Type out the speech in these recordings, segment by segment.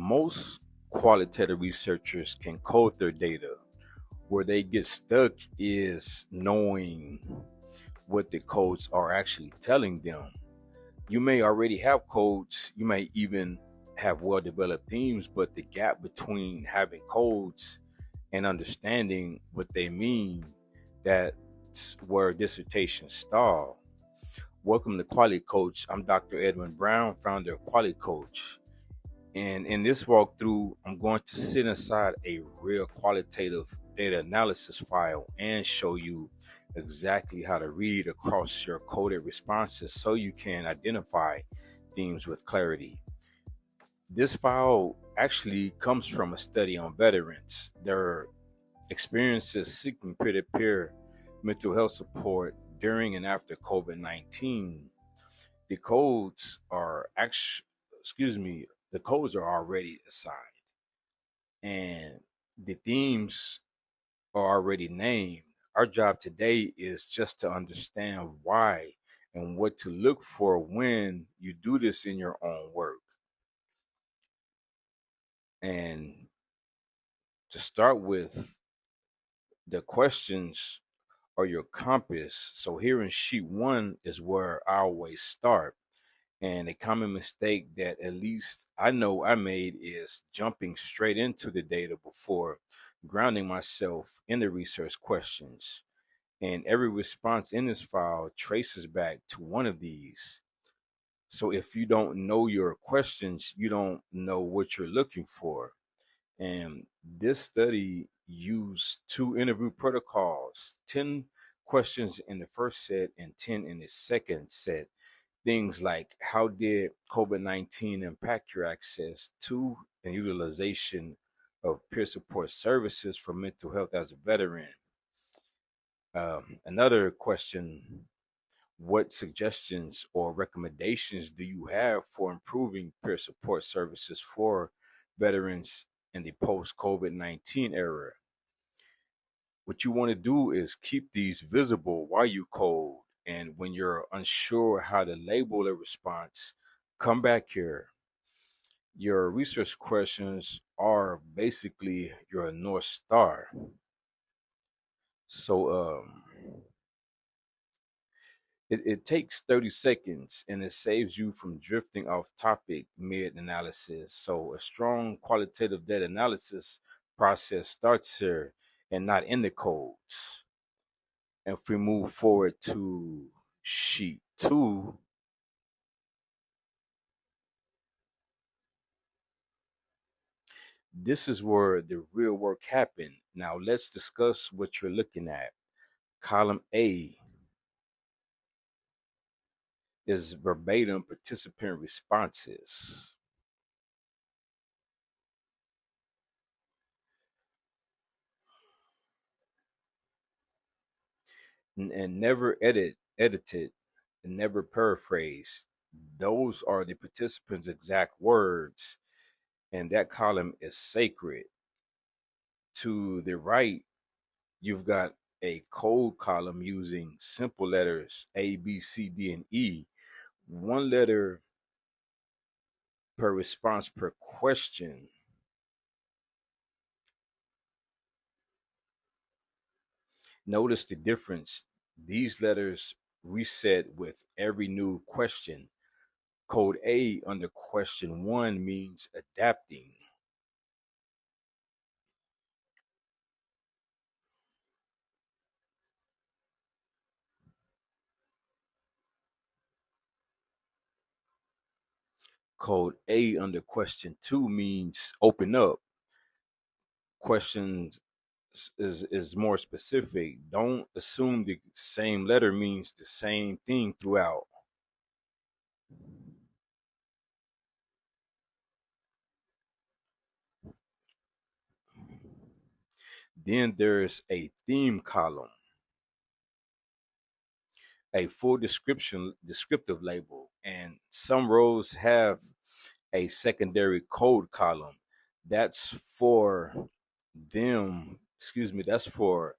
Most qualitative researchers can code their data. Where they get stuck is knowing what the codes are actually telling them. You may already have codes, you may even have well developed themes, but the gap between having codes and understanding what they mean, that's where dissertations stall. Welcome to QualiCoach. I'm Dr. Edwin Brown, founder of QualiCoach. And in this walkthrough, I'm going to sit inside a real qualitative data analysis file and show you exactly how to read across your coded responses so you can identify themes with clarity. This file actually comes from a study on veterans, their experiences seeking peer-to-peer mental health support during and after COVID-19. The codes are the codes are already assigned and the themes are already named. Our job today is just to understand why and what to look for when you do this in your own work. And to start with, the questions are your compass. So here in sheet 1 is where I always start. And a common mistake that at least I know I made is jumping straight into the data before grounding myself in the research questions. And every response in this file traces back to one of these. So if you don't know your questions, you don't know what you're looking for. And this study used 2 interview protocols, 10 questions in the first set and 10 in the second set. Things like, how did COVID-19 impact your access to and utilization of peer support services for mental health as a veteran? Another question, what suggestions or recommendations do you have for improving peer support services for veterans in the post-COVID-19 era? What you want to do is keep these visible while you code. And when you're unsure how to label a response, come back here. Your research questions are basically your North Star. So it takes 30 seconds and it saves you from drifting off topic mid analysis. So a strong qualitative data analysis process starts here and not in the codes. If we move forward to sheet 2, this is where the real work happened. Now let's discuss what you're looking at. Column A is verbatim participant responses. And never edited, and never paraphrased. Those are the participants' exact words, and that column is sacred. To the right, you've got a code column using simple letters A, B, C, D, and E. One letter per response per question. Notice the difference. These letters reset with every new question. Code A under question 1 means adapting. Code A under question 2 means open up. Questions is more specific. Don't assume the same letter means the same thing throughout. Then there's a theme column, a full descriptive label, and some rows have a secondary code column. That's for that's for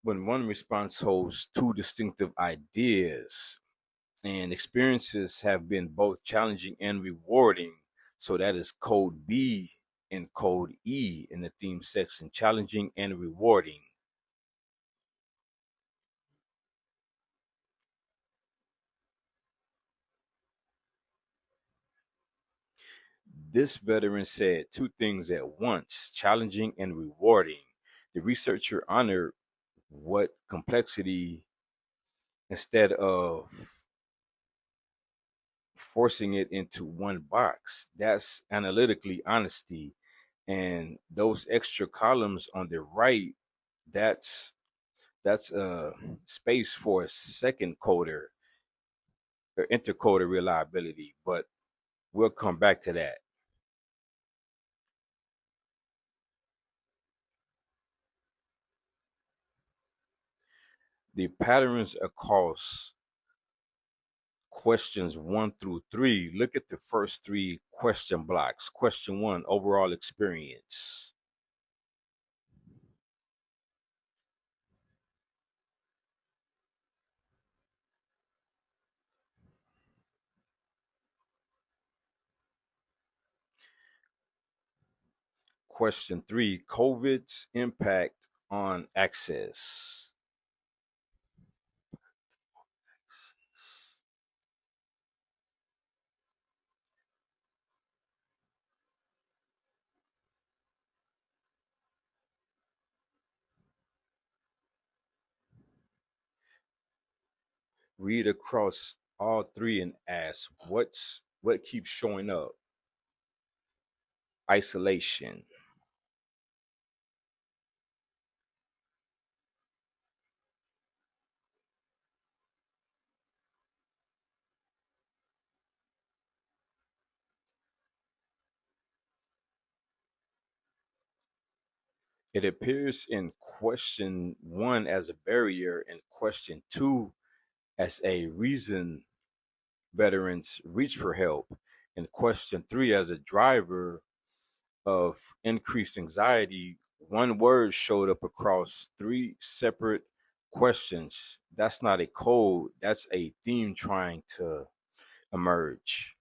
when one response holds 2 distinctive ideas and experiences have been both challenging and rewarding. So that is code B and code E in the theme section, challenging and rewarding. This veteran said two things at once, challenging and rewarding. The researcher honored what complexity instead of forcing it into one box. That's analytically honesty. And those extra columns on the right, that's that's a space for a second coder or intercoder reliability. But we'll come back to that. The patterns across questions 1 through 3. Look at the first three question blocks. Question 1, overall experience. Question 3, COVID's impact on access. Read across all three and ask what keeps showing up. Isolation. It appears in question 1 as a barrier and question 2 as a reason veterans reach for help, and question 3 as a driver of increased anxiety. One word showed up across three separate questions. That's not a code, that's a theme trying to emerge.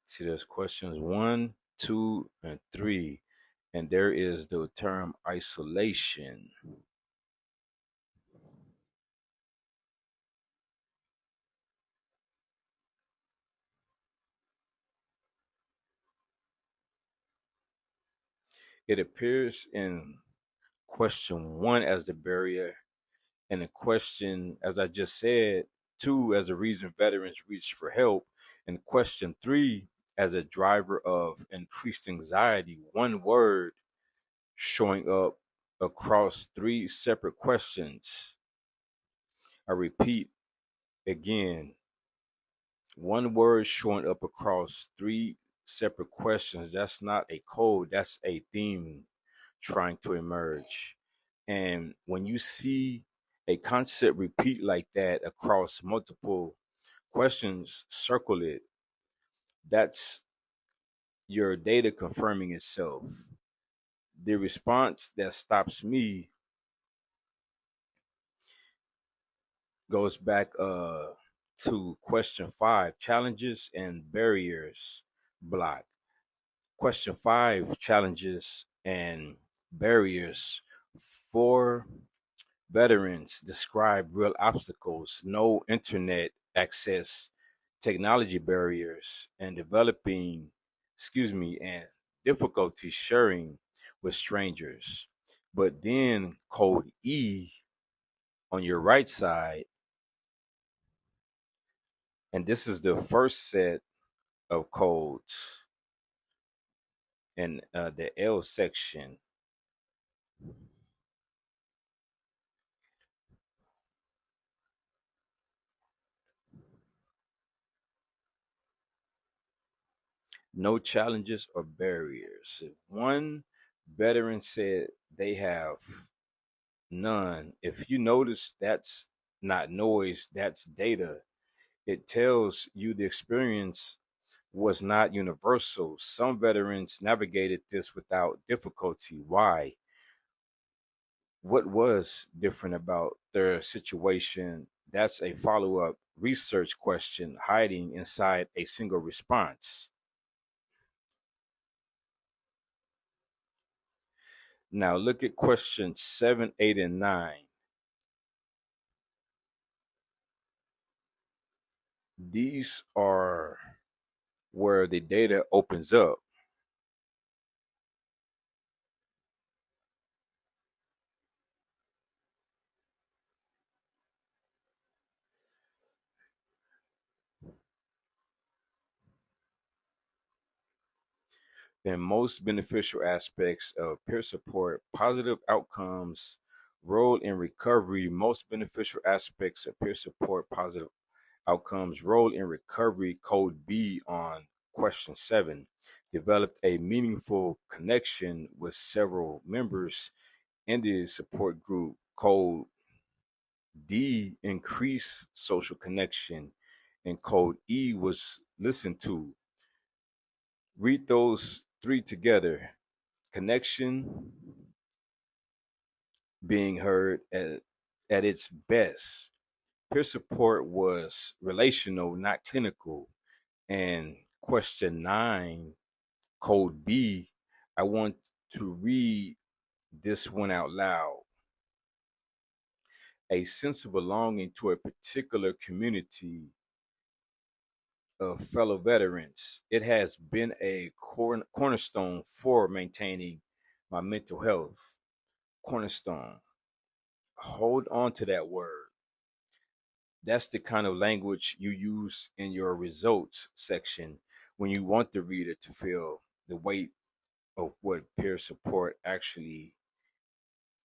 See, there's questions 1, 2, and 3, and there is the term isolation. It appears in question 1 as the barrier, and the question, as I just said, 2 as a reason veterans reach for help, and question 3 as a driver of increased anxiety. One word showing up across three separate questions. I repeat again, one word showing up across three separate questions. That's not a code, that's a theme trying to emerge. And when you see a concept repeat like that across multiple questions, circle it. That's your data confirming itself. The response that stops me goes back to question 5, challenges and barriers block. Question 5, challenges and barriers. For veterans, describe real obstacles, no internet access, technology barriers, and and difficulty sharing with strangers. But then code E on your right side, and this is the first set of codes in the L section. No challenges or barriers. One veteran said they have none. If you notice, that's not noise, that's data. It tells you the experience was not universal. Some veterans navigated this without difficulty. Why? What was different about their situation? That's a follow up research question hiding inside a single response. Now look at questions 7, 8, and 9. These are where the data opens up. And most beneficial aspects of peer support, positive outcomes, role in recovery. Most beneficial aspects of peer support, positive outcomes, role in recovery. Code B on question 7. Developed a meaningful connection with several members in the support group. Code D, increase social connection. And code E was listened to. Read those three together: connection, being heard at its best. Peer support was relational, not clinical. And question 9, code B, I want to read this one out loud. A sense of belonging to a particular community of fellow veterans. It has been a cornerstone for maintaining my mental health. Cornerstone. Hold on to that word. That's the kind of language you use in your results section when you want the reader to feel the weight of what peer support actually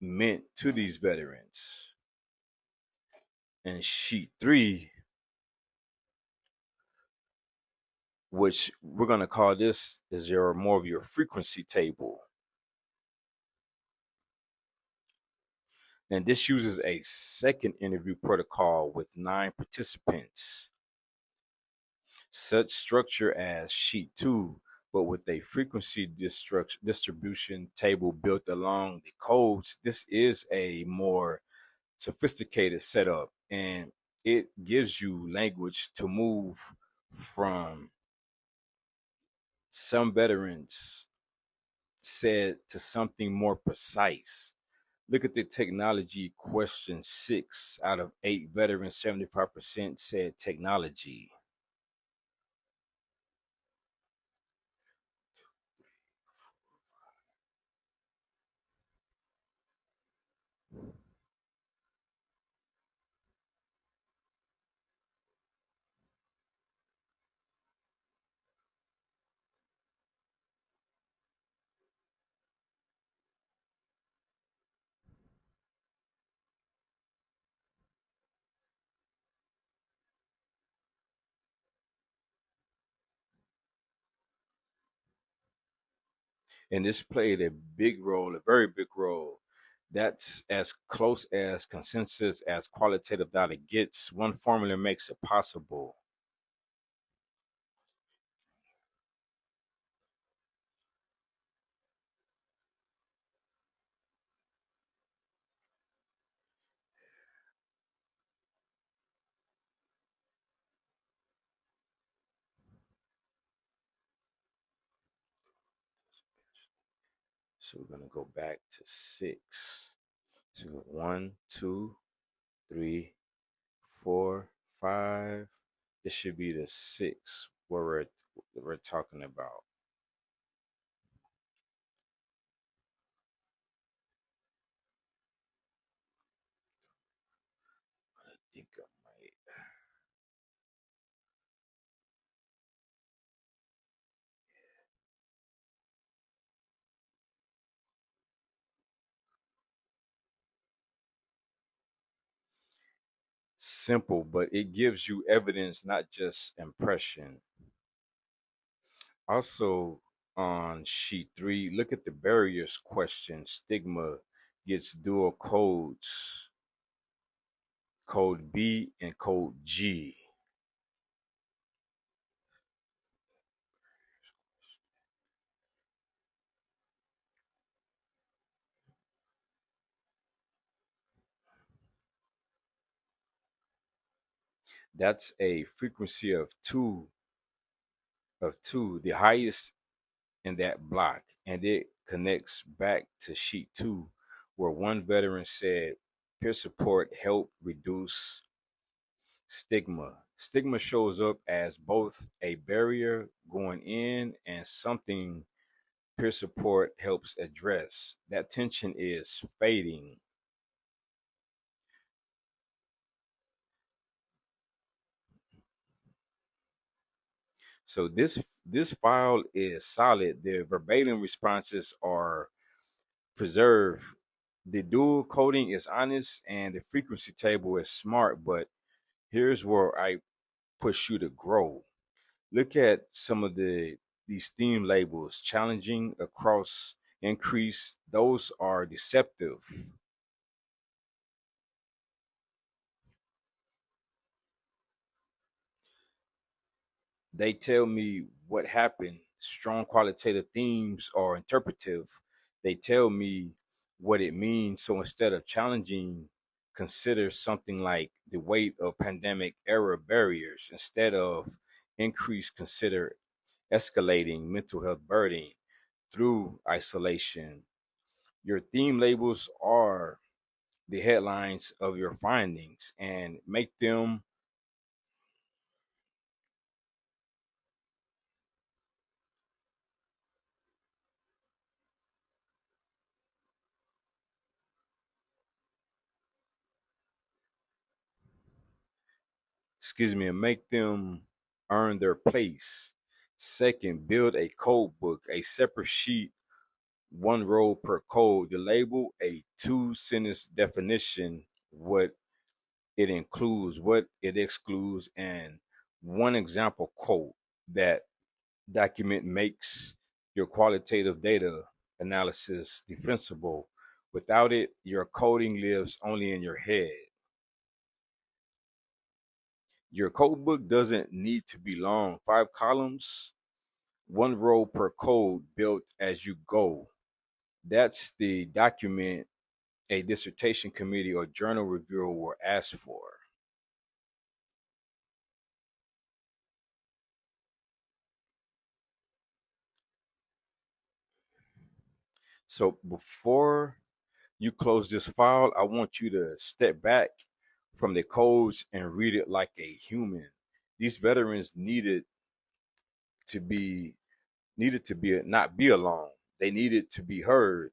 meant to these veterans. And sheet 3, which we're going to call this, is your more of your frequency table. And this uses a second interview protocol with 9 participants. Such structure as sheet 2, but with a frequency distribution table built along the codes. This is a more sophisticated setup, and it gives you language to move from some veterans said to something more precise. Look at the technology question 6 out of 8 veterans, 75% said technology. And this played a big role, a very big role. That's as close as consensus as qualitative data gets. One formula makes it possible. So we're gonna go back to 6. So 1, 2, 3, 4, 5. This should be the 6 where we're talking about. I think I might. Simple, but it gives you evidence, not just impression. Also, on sheet 3, look at the barriers question. Stigma gets dual codes, code B and code G. That's a frequency of two, the highest in that block, and it connects back to sheet 2, where one veteran said peer support helped reduce stigma. Stigma shows up as both a barrier going in and something peer support helps address. That tension is fading. So this file is solid. The verbatim responses are preserved. The dual coding is honest and the frequency table is smart, but here's where I push you to grow. Look at some of these theme labels: challenging, across, increase. Those are deceptive. They tell me what happened. Strong qualitative themes are interpretive. They tell me what it means. So instead of challenging, consider something like the weight of pandemic era barriers. Instead of increase, consider escalating mental health burden through isolation. Your theme labels are the headlines of your findings and make them, and make them earn their place. Second, build a code book, a separate sheet, one row per code. The label, a two-sentence definition, what it includes, what it excludes, and one example quote. That document makes your qualitative data analysis defensible. Without it, your coding lives only in your head. Your code book doesn't need to be long. 5 columns, one row per code, built as you go. That's the document a dissertation committee or journal reviewer will ask for. So before you close this file, I want you to step back from the codes and read it like a human. These veterans to be needed to not be alone. They needed to be heard.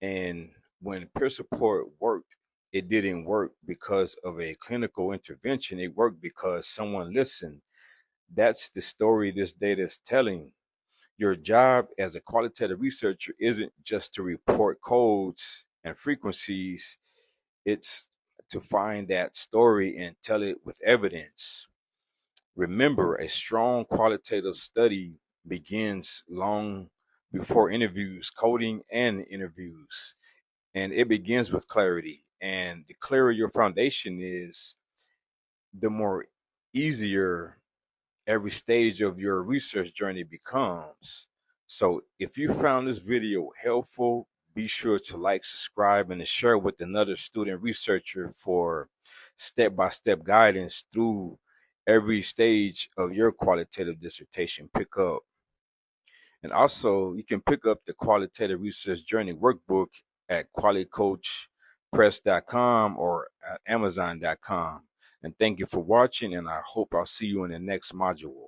And when peer support worked, it didn't work because of a clinical intervention. It worked because someone listened. That's the story this data is telling. Your job as a qualitative researcher isn't just to report codes and frequencies, it's to find that story and tell it with evidence. Remember, a strong qualitative study begins long before interviews, coding, and interviews. And it begins with clarity. And the clearer your foundation is, the more easier every stage of your research journey becomes. So if you found this video helpful, be sure to like, subscribe, and to share with another student researcher for step-by-step guidance through every stage of your qualitative dissertation pickup. And also, you can pick up the Qualitative Research Journey workbook at QualiCoachPress.com or at Amazon.com. And thank you for watching, and I hope I'll see you in the next module.